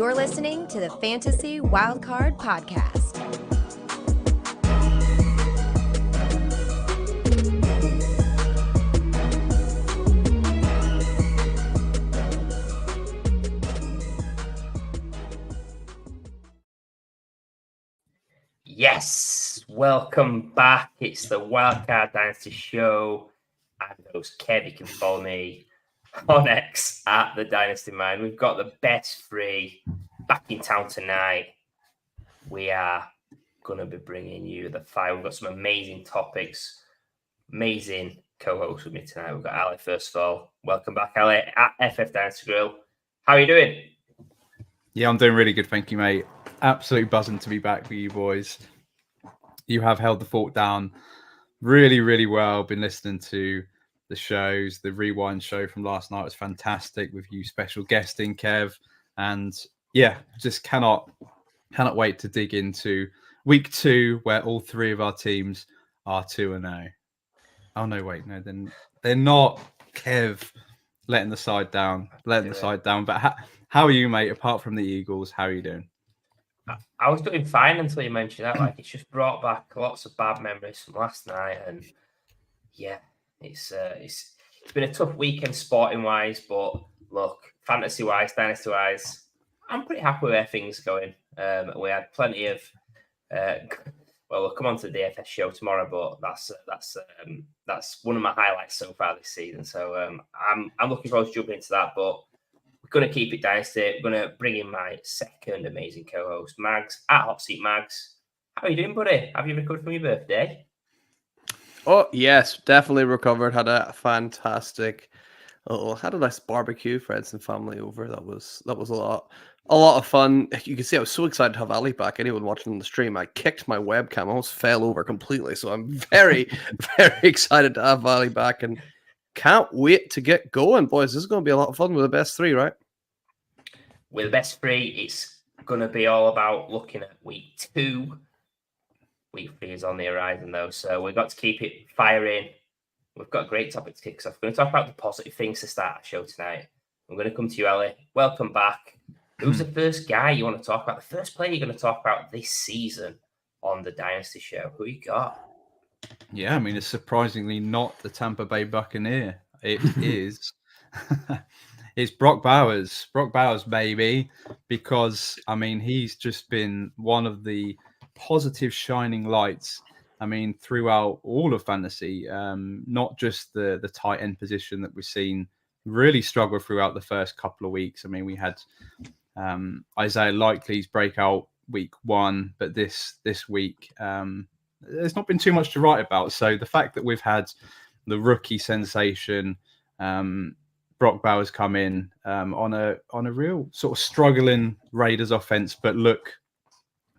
You're listening to the Fantasy Wildcard Podcast. Yes, welcome back. It's the Wildcard Dynasty show. I'm your host, Kev. You can follow me on X at the Dynasty Man. We've got the best three back in town tonight. We are going to be bringing you the fire. We've got some amazing topics, amazing co-hosts with me tonight. We've got Ali, first of all. Welcome back, Ali, at FF Dynasty Grill. How are you doing? Yeah, I'm doing really good, thank you, mate. Absolutely buzzing to be back with you boys. You have held the fort down really, really well. Been listening to the shows. The Rewind show from last night was fantastic with you special guesting, Kev. And yeah, just cannot wait to dig into week 2, where all three of our teams are 2-0. Oh, no, wait, no, then they're not. Kev letting the side down. But how are you, mate? Apart from the Eagles, how are you doing? I was doing fine until you mentioned that. Like, it's just brought back lots of bad memories from last night, and yeah, it's been a tough weekend sporting wise. But look, fantasy wise, dynasty wise, I'm pretty happy with where things are going. We had plenty of. We'll come on to the DFS show tomorrow, but that's one of my highlights so far this season. So I'm looking forward to jumping into that, but. Going to keep it dynasty. We're going to bring in my second amazing co-host, Mags, at Hot Seat Mags. How are you doing, buddy? Have you recovered from your birthday? Oh, yes, definitely recovered. Had a fantastic had a nice barbecue, friends and family over. That was a lot of fun. You can see I was so excited to have Ali back. Anyone watching the stream, I kicked my webcam, almost fell over completely. So I'm very, very excited to have Ali back, and can't wait to get going, boys. This is going to be a lot of fun with the best three, right? With the best three, it's going to be all about looking at week 2. Week 3 is on the horizon, though, so we've got to keep it firing. We've got a great topic to kick us off. We're going to talk about the positive things to start our show tonight. I'm going to come to you, Ellie. Welcome back. Who's the first guy you want to talk about? The first player you're going to talk about this season on the Dynasty show? Who you got? Yeah, I mean, it's surprisingly not the Tampa Bay Buccaneer. It is. It's Brock Bowers. Brock Bowers, baby. Because, I mean, he's just been one of the positive shining lights, I mean, throughout all of fantasy. Not just the tight end position that we've seen really struggle throughout the first couple of weeks. I mean, we had Isaiah Likely's breakout week 1, but this week... there's not been too much to write about. So the fact that we've had the rookie sensation, Brock Bowers, come in on a real sort of struggling Raiders offense, but look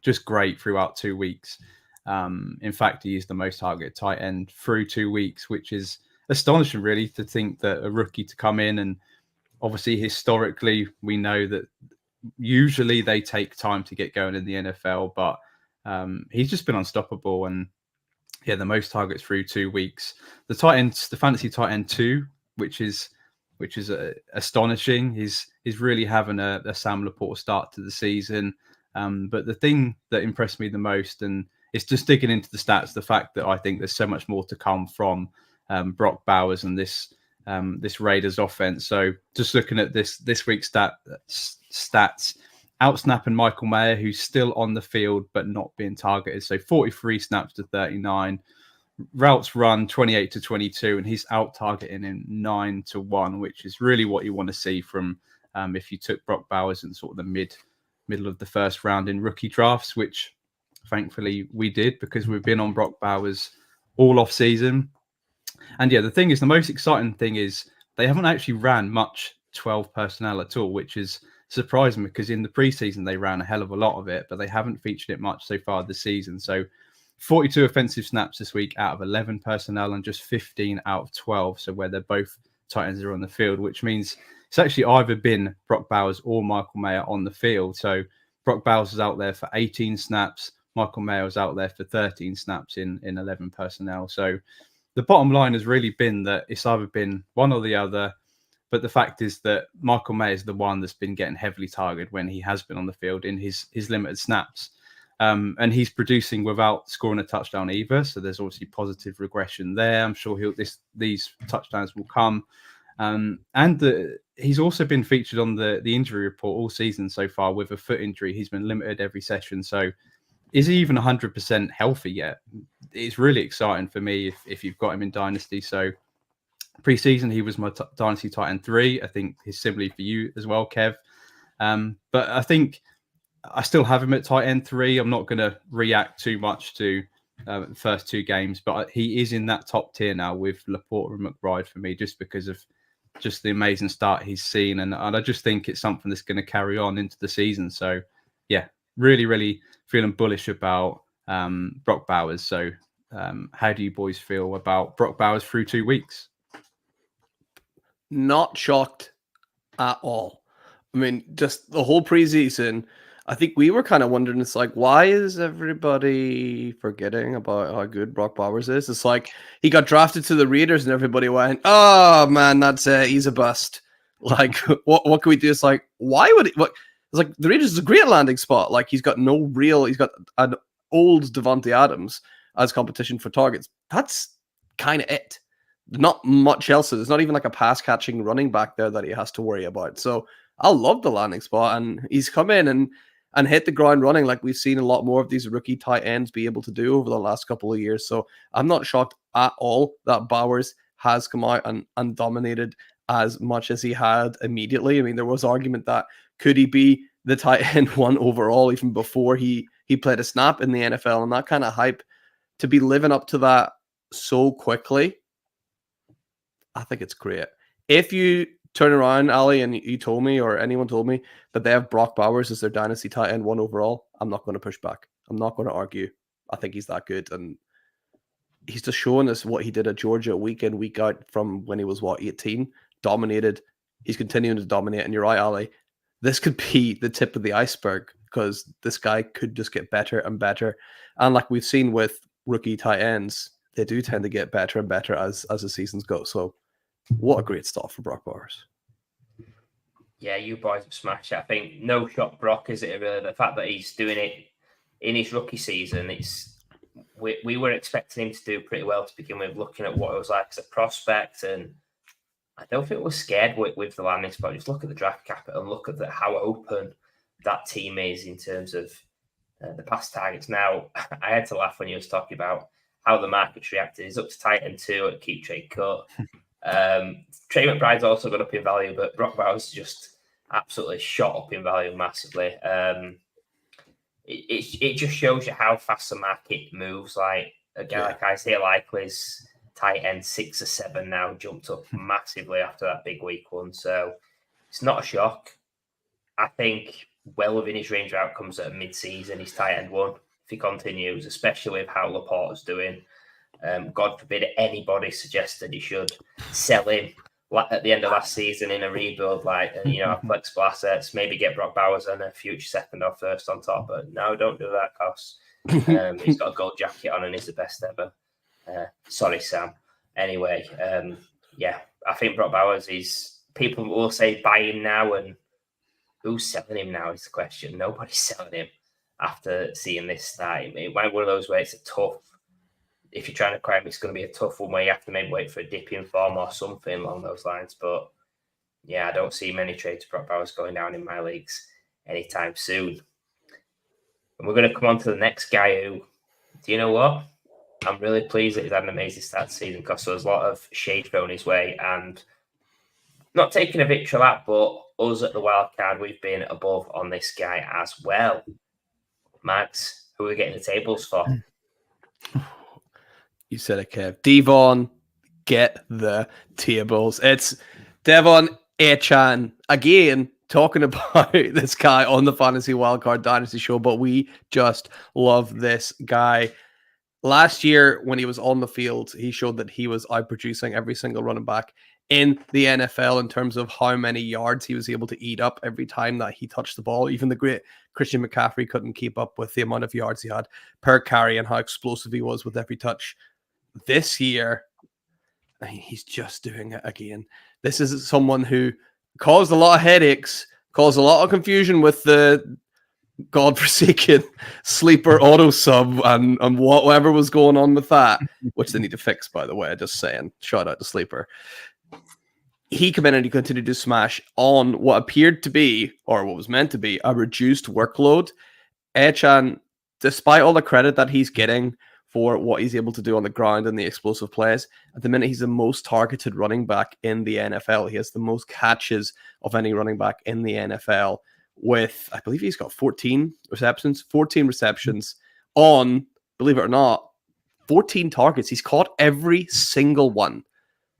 just great throughout 2 weeks. In fact, he is the most targeted tight end through 2 weeks, which is astonishing, really, to think that a rookie to come in. And obviously, historically, we know that usually they take time to get going in the NFL, but he's just been unstoppable, and yeah, the most targets through 2 weeks. The tight ends, the fantasy tight end 2, which is astonishing. He's really having a Sam Laporte start to the season. But the thing that impressed me the most, and it's just digging into the stats, the fact that I think there's so much more to come from Brock Bowers and this Raiders offense. So just looking at this week's stats. Outsnapping Michael Mayer, who's still on the field but not being targeted. So 43 snaps to 39. Routes run 28 to 22, and he's out targeting in 9 to 1, which is really what you want to see from if you took Brock Bowers in sort of the middle of the first round in rookie drafts, which thankfully we did because we've been on Brock Bowers all off season. And yeah, the most exciting thing is they haven't actually ran much 12 personnel at all, which is surprising because in the preseason they ran a hell of a lot of it, but they haven't featured it much so far this season. So 42 offensive snaps this week out of 11 personnel and just 15 out of 12. So where they're both tight ends are on the field, which means it's actually either been Brock Bowers or Michael Mayer on the field. So Brock Bowers was out there for 18 snaps. Michael Mayer was out there for 13 snaps in 11 personnel. So the bottom line has really been that it's either been one or the other. But the fact is that Michael May is the one that's been getting heavily targeted when he has been on the field in his limited snaps. And he's producing without scoring a touchdown either. So there's obviously positive regression there. I'm sure these touchdowns will come. He's also been featured on the injury report all season so far with a foot injury. He's been limited every session. So is he even 100% healthy yet? It's really exciting for me if you've got him in Dynasty. So pre-season, he was my Dynasty tight end 3. I think he's similarly for you as well, Kev. But I think I still have him at tight end 3. I'm not going to react too much to the first 2 games, but he is in that top tier now with Laporte and McBride for me, just because of just the amazing start he's seen. And I just think it's something that's going to carry on into the season. So, yeah, really, really feeling bullish about Brock Bowers. So how do you boys feel about Brock Bowers through 2 weeks? Not shocked at all. I mean, just the whole preseason, I think we were kind of wondering, it's like, why is everybody forgetting about how good Brock Bowers is? It's like he got drafted to the Raiders and everybody went, oh man, that's he's a bust. Like, what can we do? It's like, why would it? What? It's like the Raiders is a great landing spot. Like he's got an old Devontae Adams as competition for targets. That's kind of it. Not much else. There's not even like a pass catching running back there that he has to worry about. So I love the landing spot, and he's come in and hit the ground running like we've seen a lot more of these rookie tight ends be able to do over the last couple of years. So I'm not shocked at all that Bowers has come out and dominated as much as he had immediately. I mean, there was argument that could he be the tight end 1 overall even before he played a snap in the NFL, and that kind of hype to be living up to that so quickly. I think it's great. If you turn around, Ali, and you told me, or anyone told me, that they have Brock Bowers as their Dynasty tight end 1 overall, I'm not going to push back. I'm not going to argue. I think he's that good. And he's just showing us what he did at Georgia week in, week out from when he was, 18? Dominated. He's continuing to dominate. And you're right, Ali. This could be the tip of the iceberg because this guy could just get better and better. And like we've seen with rookie tight ends, they do tend to get better and better as the seasons go. So what a great start for Brock Bowers. Yeah, you boys have smashed it. I think no shot Brock, is it really? The fact that he's doing it in his rookie season, we were expecting him to do pretty well to begin with, looking at what it was like as a prospect. And I don't think we're scared with the landing spot. Just look at the draft capital and look at how open that team is in terms of the pass targets. Now, I had to laugh when you was talking about how the market's reacted. He's up to tight end 2 at keep trade cut. Trey McBride's also gone up in value, but Brock Bowers just absolutely shot up in value massively. It just shows you how fast the market moves. Like a guy like Isaiah Likely's tight end 6 or 7 now jumped up massively after that big week 1. So it's not a shock. I think well within his range of outcomes at a mid-season, he's tight end 1 if he continues, especially with how Laporte's doing. God forbid anybody suggested he should sell him at the end of last season in a rebuild, flexible assets, maybe get Brock Bowers and a future second or first on top. But no, don't do that, cause he's got a gold jacket on and he's the best ever. Sorry, Sam. Anyway, I think Brock Bowers is. People will say buy him now, and who's selling him now is the question. Nobody's selling him after seeing this start. It might be one of those where it's a tough. If you're trying to climb, it's going to be a tough one where you have to maybe wait for a dip in form or something along those lines. But yeah, I don't see many trades for Brock Bowers going down in my leagues anytime soon. And we're going to come on to the next guy who, do you know what? I'm really pleased that he's had an amazing start to the season because there was a lot of shade thrown his way, and not taking a victory lap, but us at the Wildcard, we've been above on this guy as well. Max, who are we getting the tables for? You said it, Kev. Devon, get the tables. It's Devon Achane again talking about this guy on the Fantasy Wildcard Dynasty show, but we just love this guy. Last year, when he was on the field, he showed that he was outproducing every single running back in the NFL in terms of how many yards he was able to eat up every time that he touched the ball. Even the great Christian McCaffrey couldn't keep up with the amount of yards he had per carry and how explosive he was with every touch. This year, He's just doing it again. This is someone who caused a lot of headaches, caused a lot of confusion with the godforsaken sleeper auto sub and whatever was going on with that, which they need to fix, by the way. Just saying, shout out to sleeper. He came in and he continued to smash on what appeared to be, or what was meant to be, a reduced workload. Achane, despite all the credit that he's getting for what he's able to do on the ground and the explosive plays, at the minute he's the most targeted running back in the NFL. He has the most catches of any running back in the NFL with, I believe he's got 14 receptions on, believe it or not, 14 targets. He's caught every single one,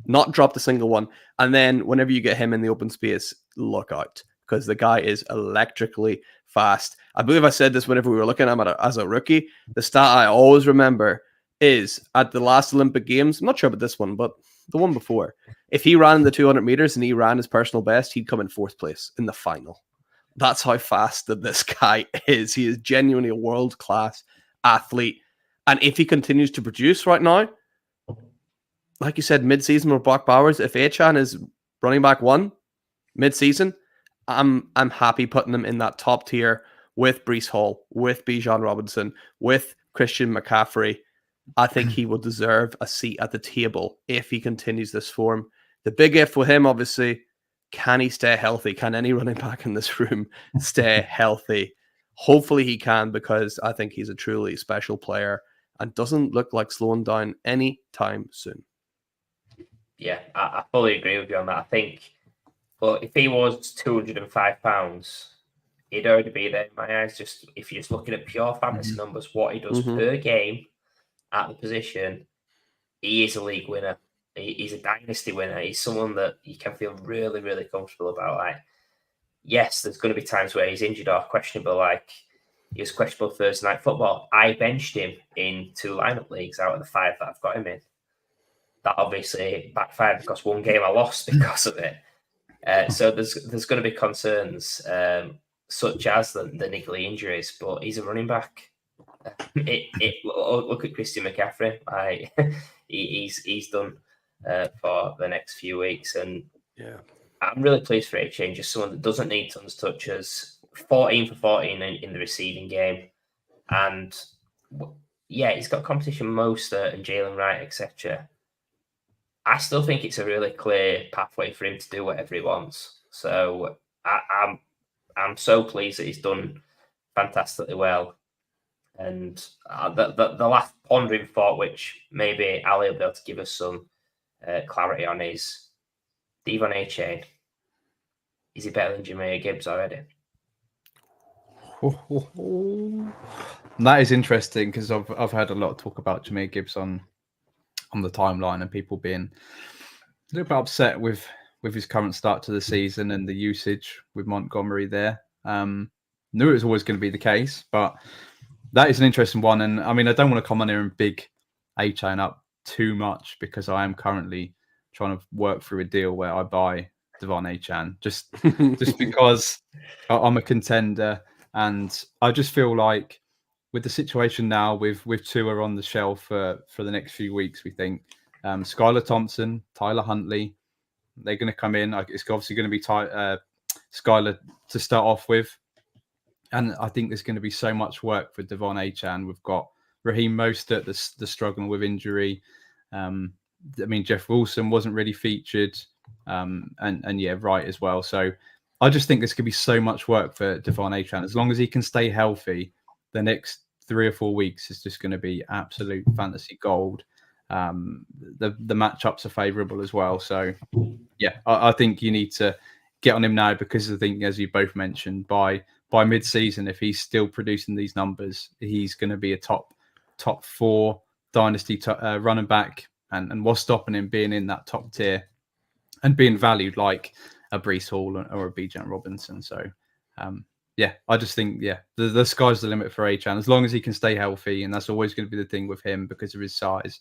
not dropped a single one. And then whenever you get him in the open space, look out, because the guy is electrically fast. I believe I said this whenever we were looking at him as a rookie. The stat I always remember is at the last Olympic Games, I'm not sure about this one, but the one before, if he ran the 200 meters and he ran his personal best, he'd come in 4th place in the final. That's how fast that this guy is. He is genuinely a world-class athlete. And if he continues to produce right now, like you said, mid-season with Brock Bowers, if Achane is running back 1 mid-season, I'm happy putting them in that top tier with Breece Hall, with Bijan Robinson, with Christian McCaffrey. I think he will deserve a seat at the table if he continues this form. The big if with him, obviously, can he stay healthy? Can any running back in this room stay healthy? Hopefully he can, because I think he's a truly special player and doesn't look like slowing down anytime soon. Yeah, I fully agree with you on that. I think, well, if he was 205 pounds, he'd already be there in my eyes. Just if you're just looking at pure fantasy numbers, what he does per game at the position, he is a league winner. He's a dynasty winner. He's someone that you can feel really, really comfortable about. Like, yes, there's going to be times where he's injured or questionable. Like, he was questionable Thursday Night Football. I benched him in 2 lineup leagues out of the 5 that I've got him in. That obviously backfired because 1 game I lost because of it. So there's going to be concerns such as the niggly injuries, but he's a running back. Look at Christian McCaffrey. He's done for the next few weeks, and I'm really pleased for Achane, just someone that doesn't need tons of touches. 14 for 14 in the receiving game, and he's got competition Mostert and Jalen Wright, etc. I still think it's a really clear pathway for him to do whatever he wants. So I'm so pleased that he's done fantastically well. And the last pondering thought, which maybe Ali will be able to give us some clarity on, is Devon Achane. Is he better than Jahmyr Gibbs already? That is interesting, because I've heard a lot of talk about Jahmyr Gibbs on the timeline, and people being a little bit upset with his current start to the season and the usage with Montgomery there. Knew it was always going to be the case, but that is an interesting one. And I mean, I don't want to come on here and big Achane up too much, because I am currently trying to work through a deal where I buy Devon Achane just because I'm a contender, and I just feel like with the situation now with Tua on the shelf for the next few weeks, we think Skylar Thompson, Tyler Huntley, they're going to come in. It's obviously going to be Skylar to start off with. And I think there's going to be so much work for Devon Achane. We've got Raheem Mostert, the struggling with injury. I mean, Jeff Wilson wasn't really featured. And Wright as well. So I just think there's going to be so much work for Devon Achane. As long as he can stay healthy, the next 3 or 4 weeks is just going to be absolute fantasy gold. The matchups are favourable as well. So, I think you need to get on him now, because I think, as you both mentioned, by mid-season, if he's still producing these numbers, he's going to be a top 4 dynasty running back. And what's stopping him being in that top tier and being valued like a Breece Hall or a Bijan Robinson? So, I just think, the sky's the limit for Achane, as long as he can stay healthy. And that's always going to be the thing with him because of his size.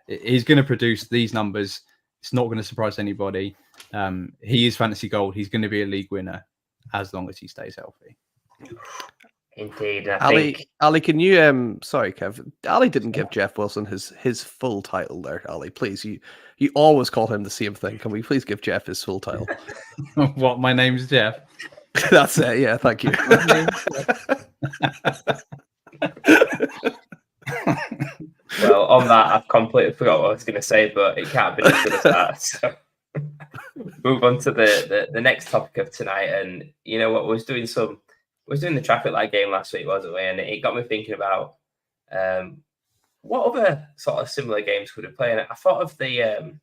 He's going to produce these numbers. It's not going to surprise anybody. He is fantasy gold. He's going to be a league winner as long as he stays healthy. Indeed, I Ali, think Ali, can you sorry, Kev. Ali didn't give Jeff Wilson his full title there, Ali. Please, you always call him the same thing. Can we please give Jeff his full title? What? My name's Jeff. That's it. Yeah, thank you. well, on that, I've completely forgot what I was going to say, but it can't be as good as that. So move on to the next topic of tonight. And you know what, we was doing the traffic light game last week, wasn't we? And it got me thinking about what other sort of similar games could we play. And I thought of the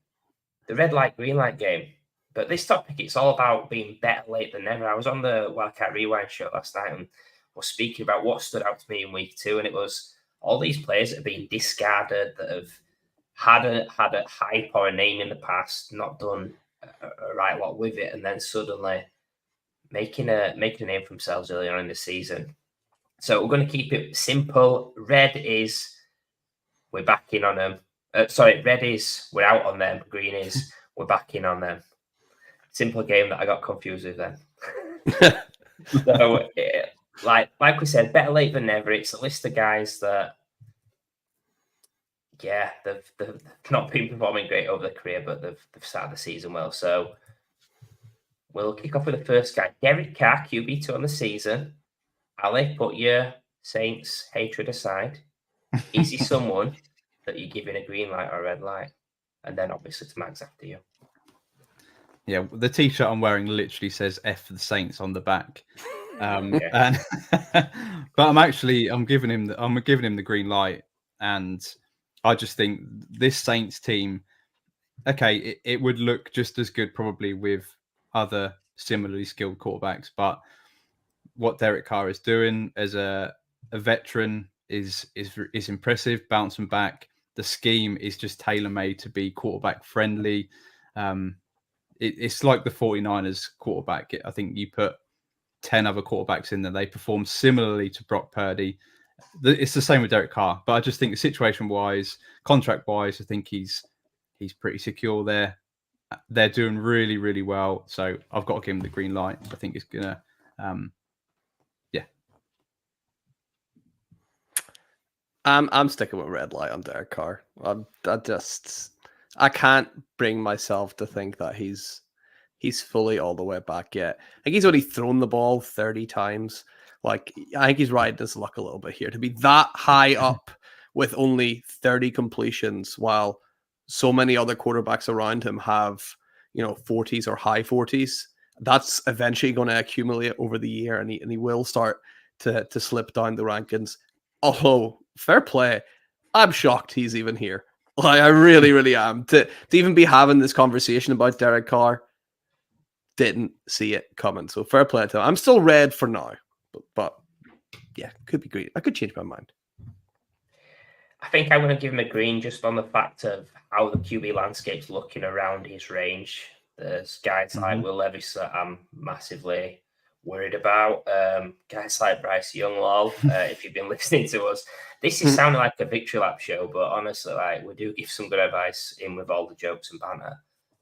red light, green light game. But this topic, it's all about being better late than never. I was on the Wildcard Rewind show last night and was speaking about what stood out to me in week 2. And it was all these players that have been discarded, that have had a hype or a name in the past, not done a right lot with it, and then suddenly making a name for themselves earlier on in the season. So we're going to keep it simple. Red is we're backing on them. Red is we're out on them. Green is we're backing on them. Simple game that I got confused with then. So, like we said, better late than never. It's a list of guys that, yeah, they've not been performing great over their career, but they've started the season well. So we'll kick off with the first guy, Derek Carr, QB2 on the season. Ali, put your Saints hatred aside. Is he someone that you're giving a green light or a red light? And then obviously to Max after you. Yeah, the t-shirt I'm wearing literally says F for the Saints on the back. But I'm giving him the green light, and I just think this Saints team, okay, it would look just as good probably with other similarly skilled quarterbacks, but what Derek Carr is doing as a veteran is impressive. Bouncing back, the scheme is just tailor-made to be quarterback friendly. It's like the 49ers quarterback. I think you put 10 other quarterbacks in there, they perform similarly to Brock Purdy. It's the same with Derek Carr, but I just think situation-wise, contract-wise, I think he's pretty secure there. They're doing really, really well. So I've got to give him the green light. I think it's going to, yeah. I'm sticking with red light on Derek Carr. I can't bring myself to think that he's fully all the way back yet. I think he's only thrown the ball 30 times. Like, I think he's riding his luck a little bit here to be that high up with only 30 completions, while so many other quarterbacks around him have, 40s or high 40s. That's eventually going to accumulate over the year, and he will start to slip down the rankings. Although, fair play, I'm shocked he's even here. Like, I really, really am. To even be having this conversation about Derek Carr, didn't see it coming. So fair play to him. I'm still red for now, but yeah, could be green. I could change my mind. I think I'm going to give him a green just on the fact of how the QB landscape's looking around his range. There's guys like Will Levis that I'm massively worried about. Guys like Bryce Young, if you've been listening to us. This is sounding like a victory lap show, but honestly, like, we do give some good advice in with all the jokes and banter.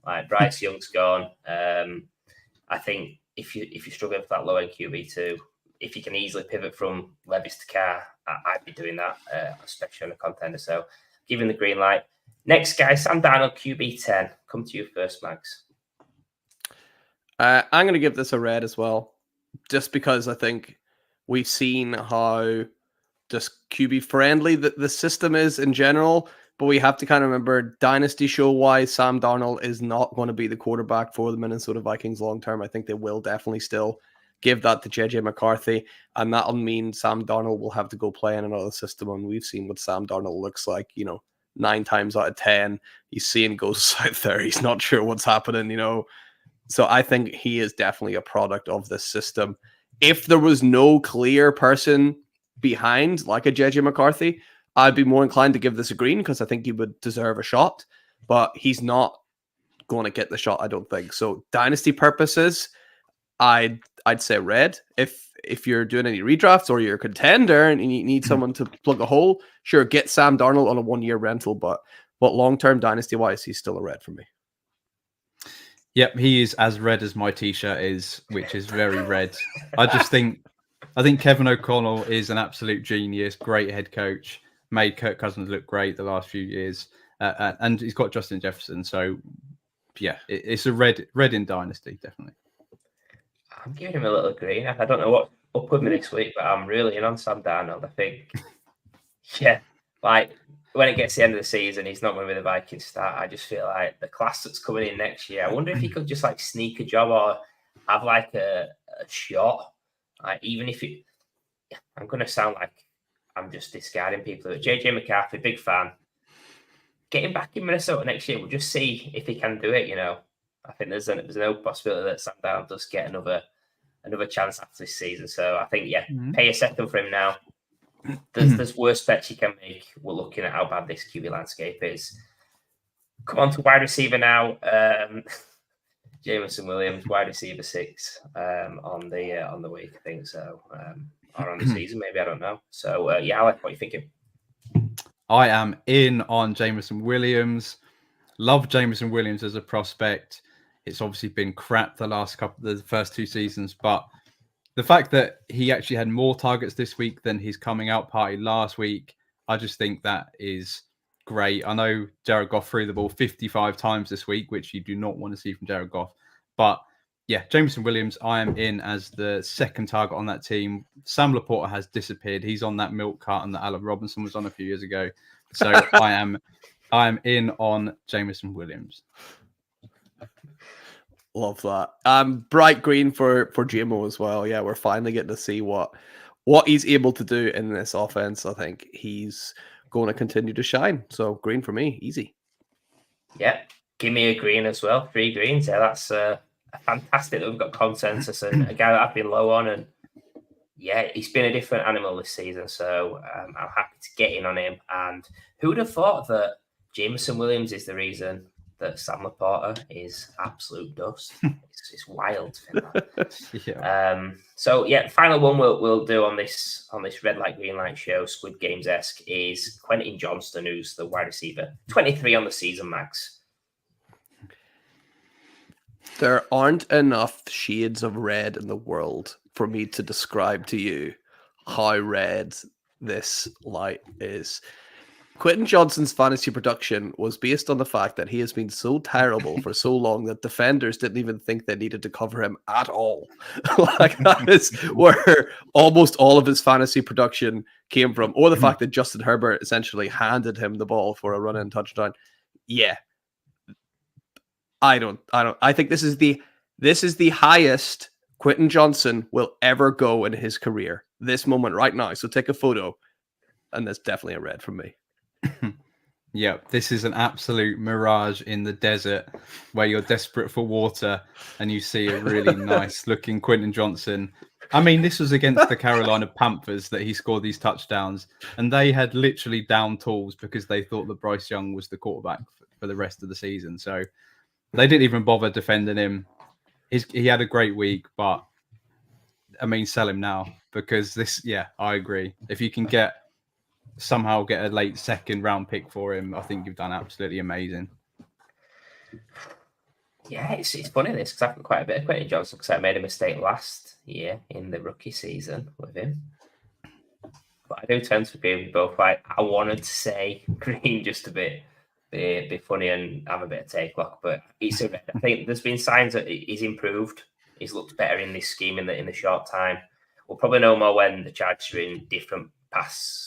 Like, Bryce Young's gone. I think if you're struggling for that low end QB2, if you can easily pivot from Levis to Carr, I'd be doing that, especially on a contender. So, giving the green light. Next guy, Sam Darnold, QB10. Come to you first, Max. I'm going to give this a red as well, just because I think we've seen how just QB friendly the system is in general. But we have to kind of remember, Dynasty show-wise, Sam Darnold is not going to be the quarterback for the Minnesota Vikings long-term. I think they will definitely still give that to JJ McCarthy, and that'll mean Sam Darnold will have to go play in another system. And we've seen what Sam Darnold looks like, 9 times out of 10. He's seeing goes south there. He's not sure what's happening, So I think he is definitely a product of this system. If there was no clear person behind, like a JJ McCarthy, I'd be more inclined to give this a green because I think he would deserve a shot, but he's not going to get the shot, I don't think. So Dynasty purposes, I'd say red. If you're doing any redrafts or you're a contender and you need someone to plug a hole, sure, get Sam Darnold on a 1-year rental, but long-term Dynasty-wise, he's still a red for me. Yep, he is as red as my t-shirt is, which is very red. I just think I think Kevin O'Connell is an absolute genius, great head coach, made Kirk Cousins look great the last few years, and he's got Justin Jefferson. So, yeah, it's a red in Dynasty, definitely. I'm giving him a little green. I don't know what's up with me this week, but I'm really in on Sam Darnold. I think, yeah, like when it gets to the end of the season, he's not going to be the Vikings start. I just feel like the class that's coming in next year, I wonder if he could just like sneak a job or have like a shot. Like, even if it, I'm going to sound like I'm just discarding people. JJ McCarthy, big fan. Get him back in Minnesota next year. We'll just see if he can do it. I think there's no possibility that Sam Darnold does get another chance after this season. So I think, pay a second for him now. There's worse bets you can make. We're looking at how bad this QB landscape is. Come on to wide receiver now. Jameson Williams, wide receiver 6 on the week, I think so. Or on the season, maybe, I don't know. So, Alec, what are you thinking? I am in on Jameson Williams. Love Jameson Williams as a prospect. It's obviously been crap the first 2 seasons, but the fact that he actually had more targets this week than his coming out party last week, I just think that is great. I know Jared Goff threw the ball 55 times this week, which you do not want to see from Jared Goff. But yeah, Jameson Williams, I am in as the second target on that team. Sam Laporta has disappeared. He's on that milk carton that Allen Robinson was on a few years ago. So I am in on Jameson Williams. Love that. Bright green for JMO as well. Yeah, we're finally getting to see what he's able to do in this offense. I think he's going to continue to shine. So green for me, easy. Yeah, give me a green as well. 3 greens. Yeah, that's fantastic that we've got consensus and a guy that I've been low on. And yeah, he's been a different animal this season. So I'm happy to get in on him. And who would have thought that Jameson Williams is the reason that Sam Laporta is absolute dust? It's wild. Yeah. So yeah, final one we'll do on this red light green light show, Squid Games-esque, is Quentin Johnston, who's the wide receiver, 23 on the season, Max. There aren't enough shades of red in the world for me to describe to you how red this light is. Quentin Johnston's fantasy production was based on the fact that he has been so terrible for so long that defenders didn't even think they needed to cover him at all. Like, that is where almost all of his fantasy production came from, or the fact that Justin Herbert essentially handed him the ball for a run-in touchdown. Yeah. I think this is the highest Quentin Johnston will ever go in his career. This moment right now. So take a photo, and that's definitely a red from me. Yeah, this is an absolute mirage in the desert where you're desperate for water and you see a really nice looking Quentin Johnston. I mean, this was against the Carolina Panthers that he scored these touchdowns, and they had literally down tools because they thought that Bryce Young was the quarterback for the rest of the season. So they didn't even bother defending him. He had a great week, but I mean, sell him now because I agree. If you can somehow get a late second round pick for him, I think you've done absolutely amazing. Yeah, it's funny this because I've got quite a bit of Quentin Johnston because I made a mistake last year in the rookie season with him. But I do tend to agree with you both. I wanted to say green just a bit, be funny and have a bit of take lock, but it's a red. I think there's been signs that he's improved. He's looked better in this scheme in the short time. We'll probably know more when the Chargers are in different pass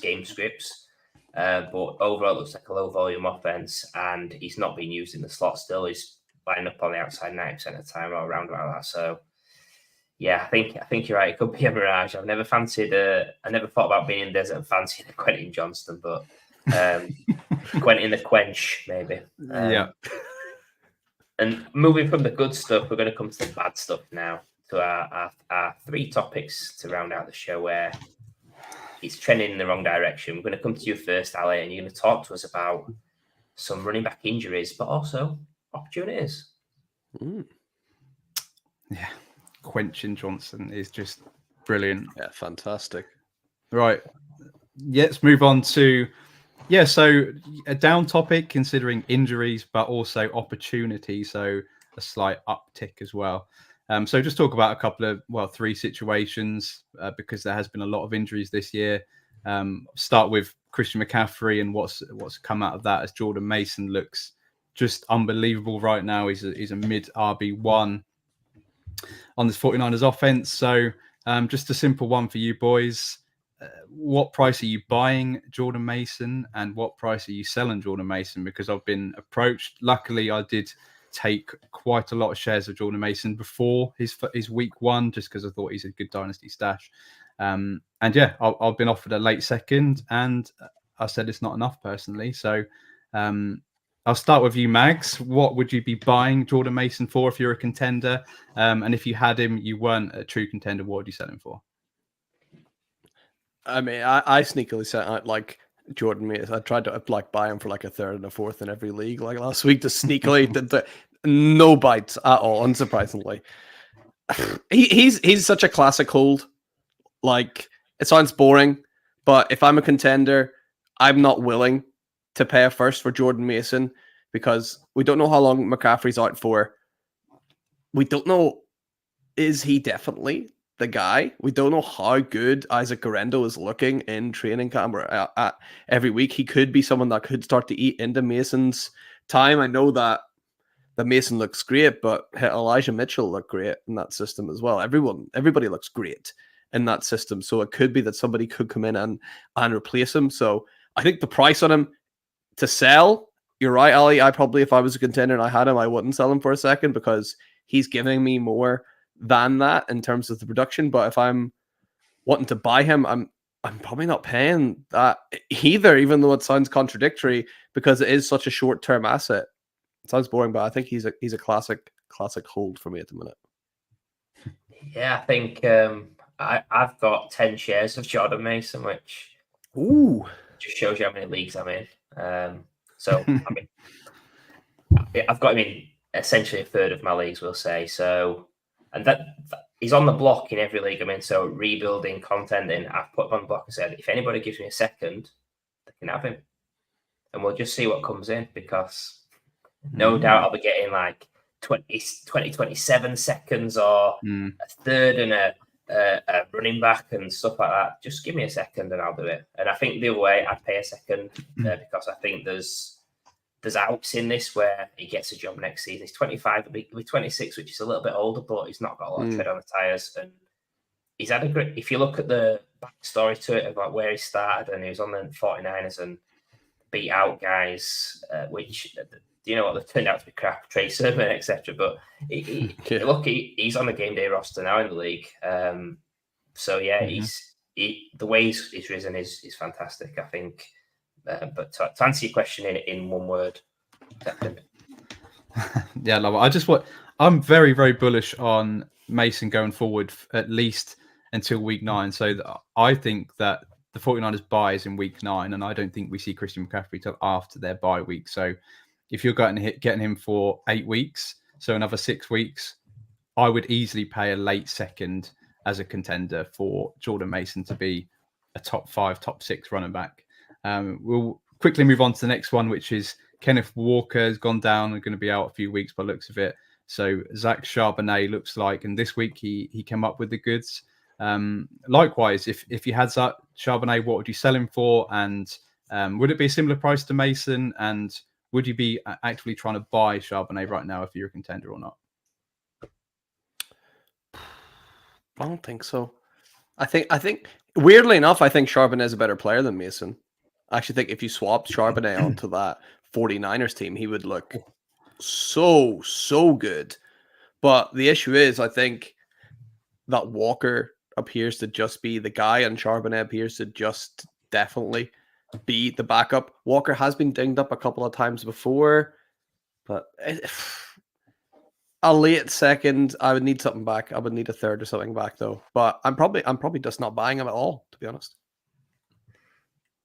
game scripts, but overall it looks like a low volume offense, and he's not being used in the slot still. He's lining up on the outside 90% of the time or around about that. So yeah, I think you're right. It could be a mirage. I never thought about being in desert and fancying a Quentin Johnston, but Quentin the Quench maybe. Yeah. And moving from the good stuff, we're going to come to the bad stuff now, to our 3 topics to round out the show where it's trending in the wrong direction. We're going to come to you first, Ali, and you're going to talk to us about some running back injuries, but also opportunities. Yeah, Quenching Johnston is just brilliant. Yeah, fantastic. Right, let's move on to so a down topic considering injuries, but also opportunity, so a slight uptick as well. So just talk about a couple of, three situations because there has been a lot of injuries this year. Start with Christian McCaffrey and what's come out of that, as Jordan Mason looks just unbelievable right now. He's a mid RB1 on this 49ers offense. So just a simple one for you boys. What price are you buying Jordan Mason and what price are you selling Jordan Mason? Because I've been approached. Luckily, I did take quite a lot of shares of Jordan Mason before his week one, just because I thought he's a good dynasty stash. And yeah, I've been offered a late second, and I said it's not enough personally. So I'll start with you, Mags. What would you be buying Jordan Mason for if you're a contender? And if you had him, you weren't a true contender, what would you sell him for? I mean, I sneakily set out like Jordan Mason. I tried to buy him for like a third and a fourth in every league like last week to sneakily no bites at all, unsurprisingly. He's such a classic hold. Like, it sounds boring, but if I'm a contender, I'm not willing to pay a first for Jordan Mason because we don't know how long McCaffrey's out for. We don't know, is he definitely the guy? We don't know how good Isaac Guerrero is looking in training camp or every week. He could be someone that could start to eat into Mason's time. I know that Mason looks great, but Elijah Mitchell looked great in that system as well. Everybody looks great in that system. So it could be that somebody could come in and replace him. So I think the price on him to sell, you're right, Ali. I probably, if I was a contender and I had him, I wouldn't sell him for a second because he's giving me more than that in terms of the production. But if I'm wanting to buy him, I'm probably not paying that either, even though it sounds contradictory because it is such a short-term asset. It sounds boring, but I think he's a classic hold for me at the minute. Yeah, I think I've got 10 shares of Jordan Mason, which just shows you how many leagues I'm in. So I mean, I've got him in essentially a third of my leagues, we'll say. So, and that he's on the block in every league I'm in. So rebuilding, contending, I've put him on the block and said, if anybody gives me a second, they can have him, and we'll just see what comes in because no doubt I'll be getting like 27 seconds or a third and a running back and stuff like that. Just give me a second and I'll do it. And I think the other way, I'd pay a second because I think there's outs in this where he gets a job next season. He's 25, he'll be 26, which is a little bit older, but he's not got a lot of tread on the tires. And he's had a great, if you look at the backstory to it about where he started and he was on the 49ers and beat out guys, which, you know what, they've turned out to be crap, Trey Sermon, etc. But look, he's on the game day roster now in the league. So yeah, the way he's risen is fantastic, I think. But to answer your question in one word, second. Yeah, I love it. I'm very, very bullish on Mason going forward, at least until week 9. So I think that the 49ers bye is in week 9, and I don't think we see Christian McCaffrey till after their bye week. So if you're getting him for 8 weeks, so another 6 weeks, I would easily pay a late second as a contender for Jordan Mason to be a top 5, top 6 running back. We'll quickly move on to the next one, which is Kenneth Walker has gone down and going to be out a few weeks by the looks of it. So Zach Charbonnet looks like, and this week he came up with the goods. Likewise, if you had Zach Charbonnet, what would you sell him for? And would it be a similar price to Mason? And would you be actively trying to buy Charbonnet right now if you're a contender or not? I don't think so. I think weirdly enough, I think Charbonnet is a better player than Mason. I actually think if you swapped Charbonnet onto that 49ers team, he would look so good. But the issue is, I think that Walker appears to just be the guy, and Charbonnet appears to just definitely be the backup. Walker has been dinged up a couple of times before, but a late second, I would need something back. I would need a third or something back though. But I'm probably just not buying him at all, to be honest.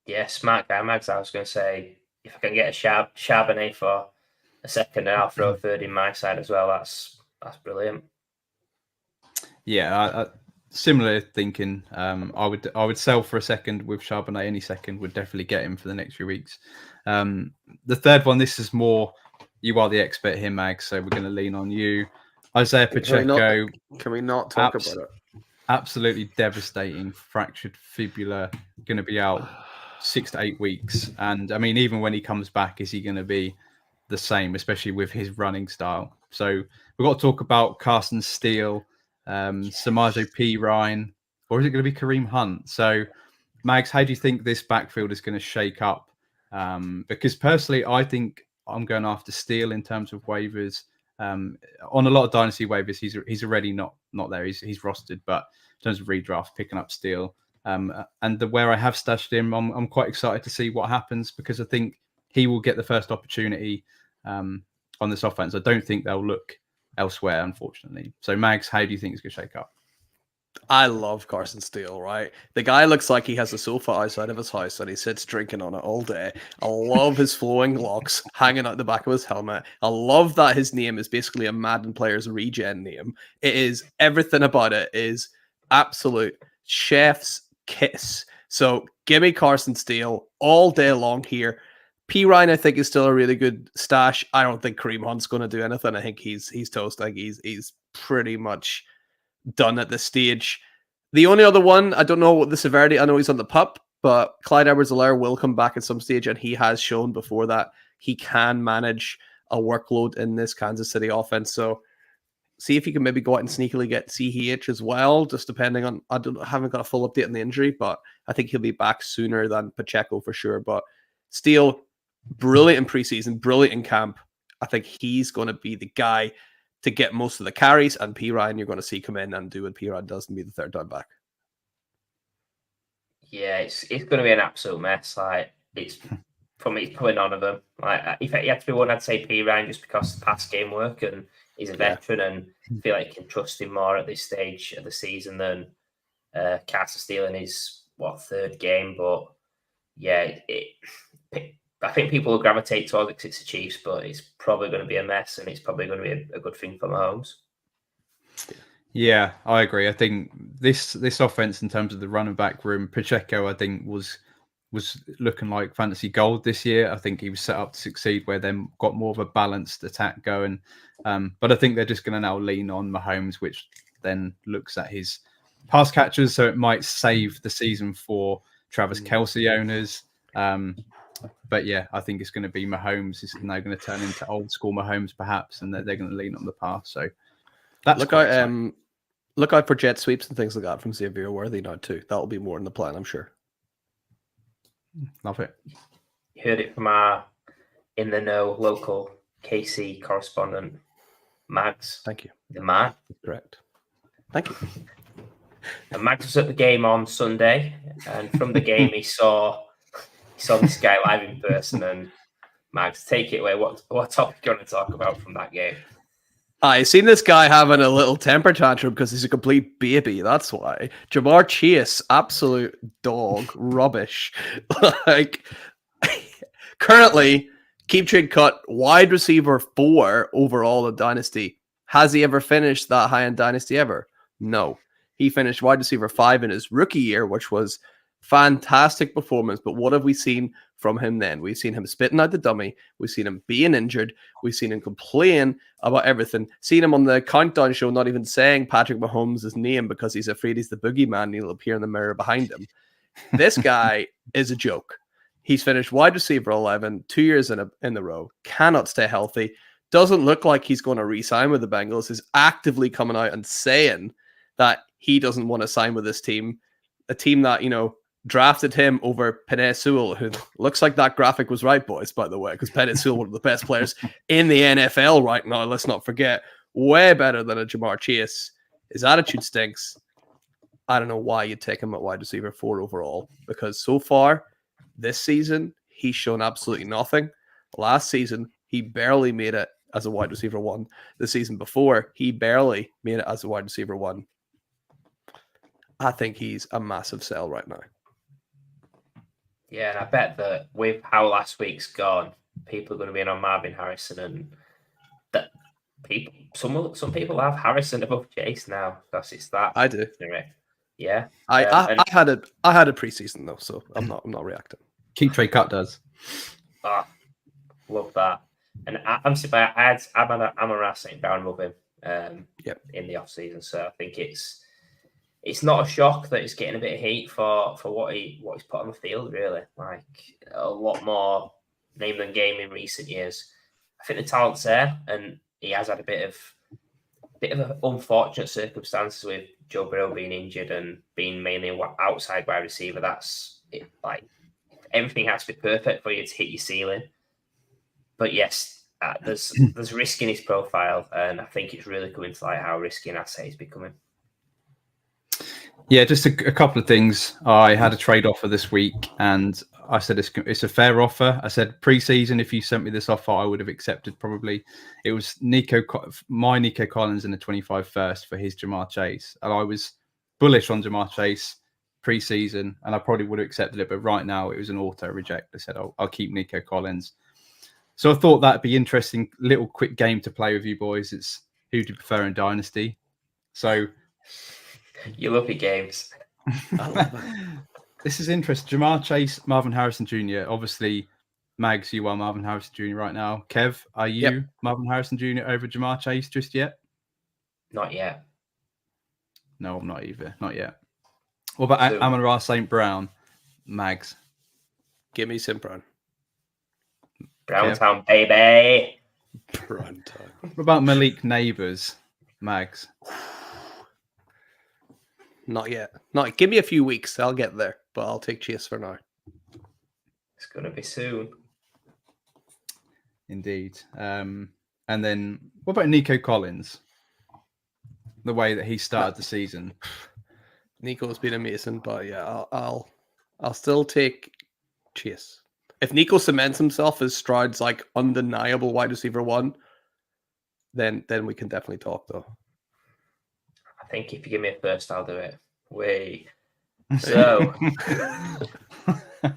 Yeah, smart guy, Mags. I was going to say, if I can get a Charbonnet for a second, and I'll throw a third in my side as well. That's brilliant. Yeah, similar thinking. I would sell for a second with Charbonnet. Any second would definitely get him for the next few weeks. The third one, this is more, you are the expert here, Mag, so we're going to lean on you. Isaiah Pacheco. Can we not talk about it? Absolutely devastating fractured fibula, going to be out 6 to 8 weeks. And I mean, even when he comes back, is he going to be the same, especially with his running style? So we've got to talk about Carson Steele, Samaje Perine, or is it going to be Kareem Hunt? So, Mags, how do you think this backfield is going to shake up? Because personally, I think I'm going after Steele in terms of waivers. On a lot of dynasty waivers, he's already not there. He's rostered, but in terms of redraft, picking up Steele, and where I have stashed him, I'm quite excited to see what happens because I think he will get the first opportunity on this offense. I don't think they'll look elsewhere, unfortunately. So, Mags, how do you think it's going to shake up? I love Carson Steele, right? The guy looks like he has a sofa outside of his house and he sits drinking on it all day. I love his flowing locks hanging out the back of his helmet. I love that his name is basically a Madden player's regen name. It is, everything about it is absolute chef's kiss. So give me Carson Steele all day long here. Perine, I think, is still a really good stash. I don't think Kareem Hunt's going to do anything. I think he's toast. I think he's pretty much done at this stage. The only other one, I don't know what the severity, I know he's on the pup, but Clyde Edwards-Helaire will come back at some stage, and he has shown before that he can manage a workload in this Kansas City offense. So see if you can maybe go out and sneakily get CEH as well, just depending on, I haven't got a full update on the injury, but I think he'll be back sooner than Pacheco for sure. But Steele, brilliant in preseason, brilliant in camp. I think he's going to be the guy to get most of the carries, and Perine you're going to see come in and do what Perine does and be the third down back. Yeah, it's going to be an absolute mess. Like, it's for me, it's probably none of them. Like, if you had to be one, I'd say Perine just because the past game work and he's a veteran and I feel like you can trust him more at this stage of the season than Carson Steele in his third game. But yeah, I think people will gravitate towards it because it's the Chiefs, but it's probably going to be a mess, and it's probably going to be a good thing for Mahomes. Yeah, I agree. I think this offense, in terms of the running back room, Pacheco, I think was looking like fantasy gold this year. I think he was set up to succeed, where they got more of a balanced attack going. But I think they're just going to now lean on Mahomes, which then looks at his pass catchers, so it might save the season for Travis Kelce owners. But yeah, I think it's going to be Mahomes is now going to turn into old school Mahomes, perhaps, and they're going to lean on the pass. So that's look out for jet sweeps and things like that from Xavier Worthy now too. That'll be more in the plan, I'm sure. Love it. You heard it from our in the know local KC correspondent, Mags. Thank you. The man. Correct. Thank you. And Mags was at the game on Sunday, and from the game he saw this guy live in person. And Mags, take it away. What topic are you going to talk about from that game? I seen this guy having a little temper tantrum because he's a complete baby. That's why. Jamar Chase, absolute dog, rubbish. Like, currently, keep trade cut wide receiver 4 overall in Dynasty. Has he ever finished that high in Dynasty ever? No. He finished wide receiver 5 in his rookie year, which was fantastic performance. But what have we seen from him then? We've seen him spitting out the dummy. We've seen him being injured. We've seen him complain about everything. Seen him on the countdown show not even saying Patrick Mahomes' name because he's afraid he's the boogeyman and he'll appear in the mirror behind him. This guy is a joke. He's finished wide receiver 11, 2 years in a row. Cannot stay healthy. Doesn't look like he's going to re-sign with the Bengals. Is actively coming out and saying that he doesn't want to sign with this team. A team that, drafted him over Penei Sewell, who looks like that graphic was right, boys, by the way, because Penei Sewell, one of the best players in the NFL right now, let's not forget, way better than a Jamar Chase. His attitude stinks. I don't know why you'd take him at wide receiver 4 overall, because so far this season, he's shown absolutely nothing. Last season, he barely made it as a wide receiver 1. The season before, he barely made it as a wide receiver 1. I think he's a massive sell right now. Yeah, and I bet that with how last week's gone, people are going to be in on Marvin Harrison, and that some people have Harrison above Chase now because it's that. I do. Yeah, I had a preseason though, so I'm not reacting. Keep trade cut does. Love that. And I'm Amon-Ra St. Brown, love him. in the off season. So I think it's not a shock that he's getting a bit of heat for what he's put on the field. Really, like a lot more name than game in recent years. I think the talent's there, and he has had a bit of unfortunate circumstances with Joe Burrow being injured and being mainly an outside wide receiver. That's it, like everything has to be perfect for you to hit your ceiling. But yes, there's risk in his profile, and I think it's really coming to light how risky an asset he's becoming. Yeah, just a couple of things. I had a trade offer this week, and I said it's a fair offer. I said pre-season, if you sent me this offer, I would have accepted probably. It was my Nico Collins and a 25 first for his Jamar Chase. And I was bullish on Jamar Chase pre-season, and I probably would have accepted it. But right now, it was an auto reject. I said, I'll keep Nico Collins. So I thought that'd be interesting. Little quick game to play with you boys. It's who do you prefer in Dynasty? So you love your games. I love it. This is interesting. Jamar Chase, Marvin Harrison Jr. Obviously, Mags, you are Marvin Harrison Jr. right now. Kev, are you Marvin Harrison Jr. over Jamar Chase just yet? Not yet. No, I'm not either. Not yet. What about Amon-Ra St. Brown? Mags. Give me St. Brown. Browntown, baby. Browntown. What about Malik Neighbors? Mags. Not yet. Give me a few weeks. I'll get there, but I'll take Chase for now. It's going to be soon. Indeed. And then what about Nico Collins? The way that he started the season. Nico's been amazing, but yeah, I'll still take Chase. If Nico cements himself as Stroud's like undeniable wide receiver one, then we can definitely talk though. I think if you give me a first, I'll do it. So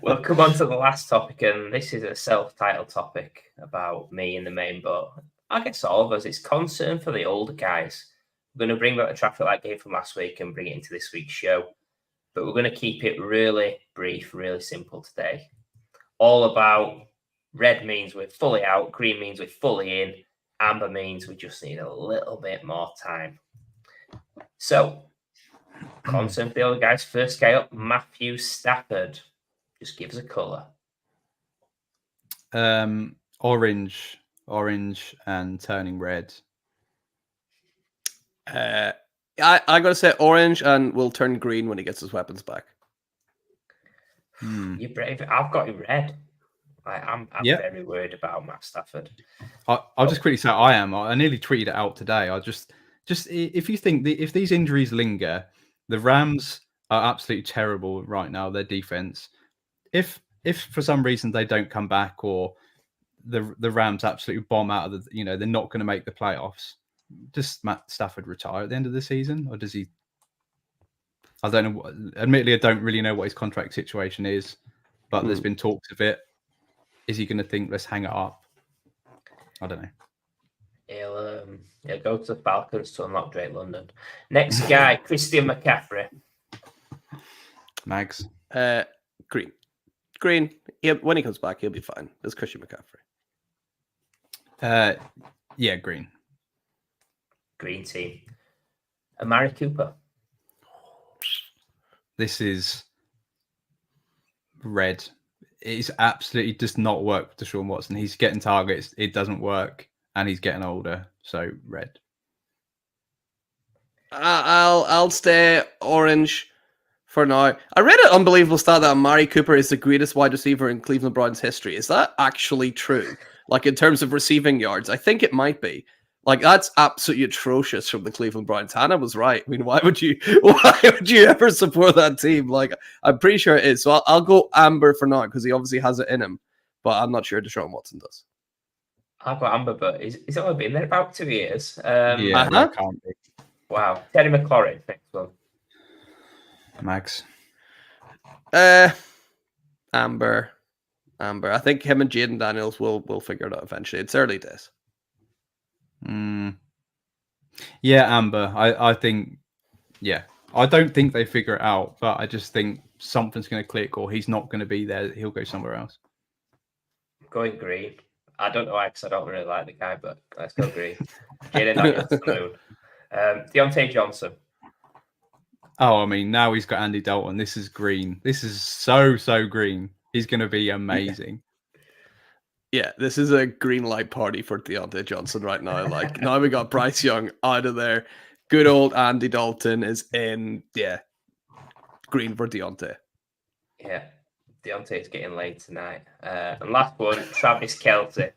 we'll come on to the last topic, and this is a self-titled topic about me in the main, but I guess all of us, it's concern for the older guys. We're going to bring back the traffic light game from last week and bring it into this week's show, but we're going to keep it really brief, really simple today. All about red means we're fully out, green means we're fully in, amber means we just need a little bit more time. So, concern for the other guys. First guy up, Matthew Stafford. Just give us a colour. Orange, and turning red. I gotta say orange, and will turn green when he gets his weapons back. You're brave. I've got him red. I'm very worried about Matt Stafford. I'll just quickly say I am. I nearly tweeted it out today. I just if you think if these injuries linger, the Rams are absolutely terrible right now. Their defense. If for some reason they don't come back, or the Rams absolutely bomb out of the, they're not going to make the playoffs. Does Matt Stafford retire at the end of the season, or does he? I don't know. Admittedly, I don't really know what his contract situation is, but there's been talks of it. Is he going to think, let's hang it up? I don't know. He'll go to the Falcons to unlock Drake London. Next guy, Christian McCaffrey. Mags. Green. When he comes back, he'll be fine. It's Christian McCaffrey. Yeah, green. Green team. Amari Cooper. This is red. It absolutely does not work with Deshaun Watson. He's getting targets. It doesn't work, and he's getting older. So red. I'll stay orange for now. I read an unbelievable stat that Amari Cooper is the greatest wide receiver in Cleveland Browns history. Is that actually true? Like in terms of receiving yards, I think it might be. Like that's absolutely atrocious from the Cleveland Browns. Hannah was right. I mean, why would you ever support that team? Like, I'm pretty sure it is. So I'll go amber for now because he obviously has it in him, but I'm not sure Deshaun Watson does. I've got amber, but he's only been there about 2 years. That can't be. Wow. Terry McLaurin, next one. Max. Amber. I think him and Jaden Daniels will figure it out eventually. It's early days. Yeah, amber. I think, I don't think they figure it out, but I just think something's going to click, or he's not going to be there. He'll go somewhere else. I'm going green. I don't know why, because I don't really like the guy, but let's go green. Jaden Daniels to the moon. Deontay Johnson. Oh, I mean, now he's got Andy Dalton. This is green. This is so green. He's going to be amazing. Yeah, this is a green light party for Deontay Johnson right now. Like, now we got Bryce Young out of there. Good old Andy Dalton is in. Yeah, green for Deontay. Yeah, Deontay's getting laid tonight. And last one, Travis Kelce.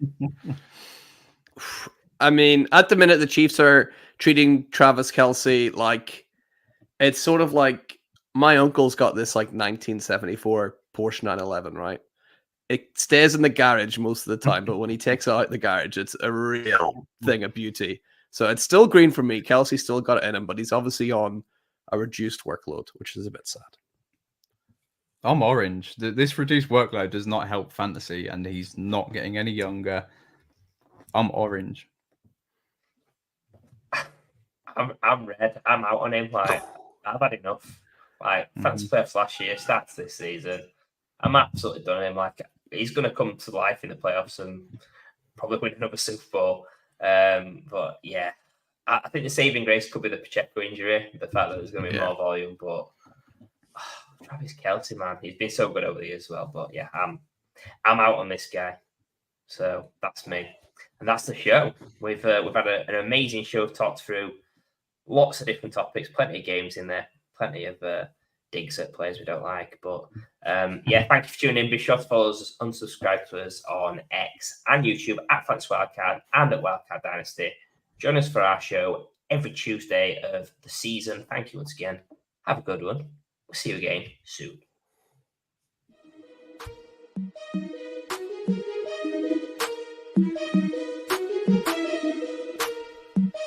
I mean, at the minute, the Chiefs are treating Travis Kelce like it's sort of like my uncle's got this like 1974 Porsche 911, right? It stays in the garage most of the time, but when he takes it out the garage, it's a real thing of beauty. So it's still green for me. Kelce's still got it in him, but he's obviously on a reduced workload, which is a bit sad. I'm orange. This reduced workload does not help fantasy, and he's not getting any younger. I'm orange. I'm red. I'm out on him. Like, I've had enough. Like, fantasy playoffs last year, stats this season. I'm absolutely done with him. Like, he's going to come to life in the playoffs and probably win another Super Bowl. But yeah, I think the saving grace could be the Pacheco injury, the fact that there's going to be more volume. But Travis Kelce, man, he's been so good over the years as well. But yeah, I'm out on this guy. So that's me, and that's the show. We've had an amazing show, talked through lots of different topics, plenty of games in there, plenty of digs at players we don't like. But yeah, thank you for tuning in. Be sure to follow us, unsubscribe to us on X and YouTube at Fantasy Wildcard and at Wildcard Dynasty. Join us for our show every Tuesday of the season. Thank you once again. Have a good one. We'll see you again soon.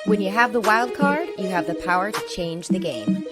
When you have the wild card, you have the power to change the game.